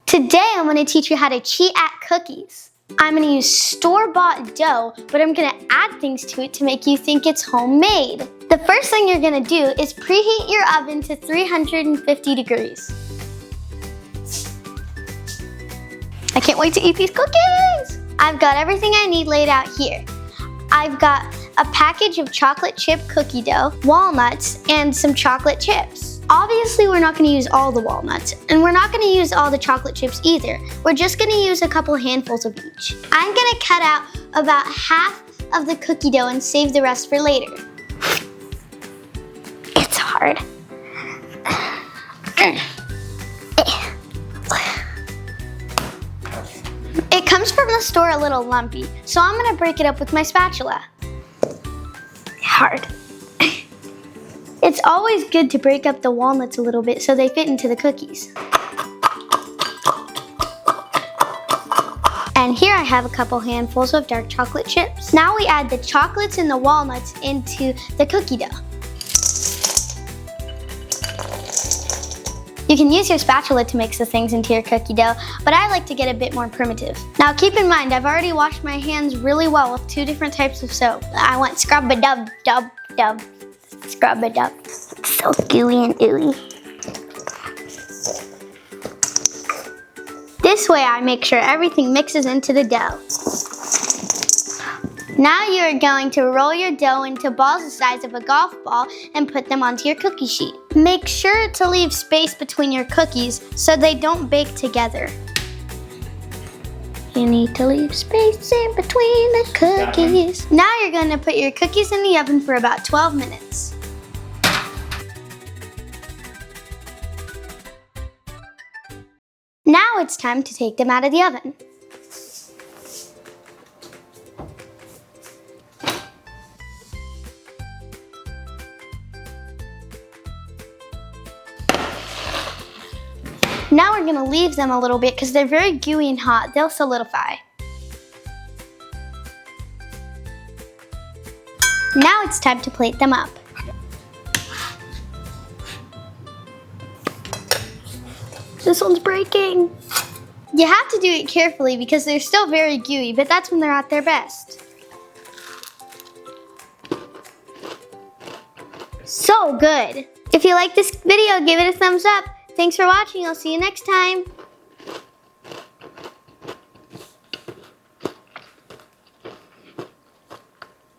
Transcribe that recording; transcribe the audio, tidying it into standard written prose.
Today I'm going to teach you how to cheat at cookies. I'm going to use store-bought dough, but I'm going to add things to it to make you think it's homemade. The first thing you're going to do is preheat your oven to 350 degrees. I can't wait to eat these cookies! I've got everything I need laid out here. I've got a package of chocolate chip cookie dough, walnuts, and some chocolate chips. Obviously, we're not going to use all the walnuts, and we're not going to use all the chocolate chips either. We're just going to use a couple handfuls of each. I'm going to cut out about half of the cookie dough and save the rest for later. It's hard. It comes from the store a little lumpy, so I'm going to break it up with my spatula. Hard. It's always good to break up the walnuts a little bit so they fit into the cookies. And here I have a couple handfuls of dark chocolate chips. Now we add the chocolates and the walnuts into the cookie dough. You can use your spatula to mix the things into your cookie dough, but I like to get a bit more primitive. Now keep in mind, I've already washed my hands really well with 2 different types of soap. I want scrub-a-dub-dub-dub. Scrub-a-dub. It's so gooey and ooey. This way I make sure everything mixes into the dough. Now you are going to roll your dough into balls the size of a golf ball and put them onto your cookie sheet. Make sure to leave space between your cookies so they don't bake together. You need to leave space in between the cookies. Now you're going to put your cookies in the oven for about 12 minutes. Now it's time to take them out of the oven. Now we're going to leave them a little bit because they're very gooey and hot. They'll solidify. Now it's time to plate them up. This one's breaking. You have to do it carefully because they're still very gooey, but that's when they're at their best. So good. If you like this video, give it a thumbs up. Thanks for watching. I'll see you next time.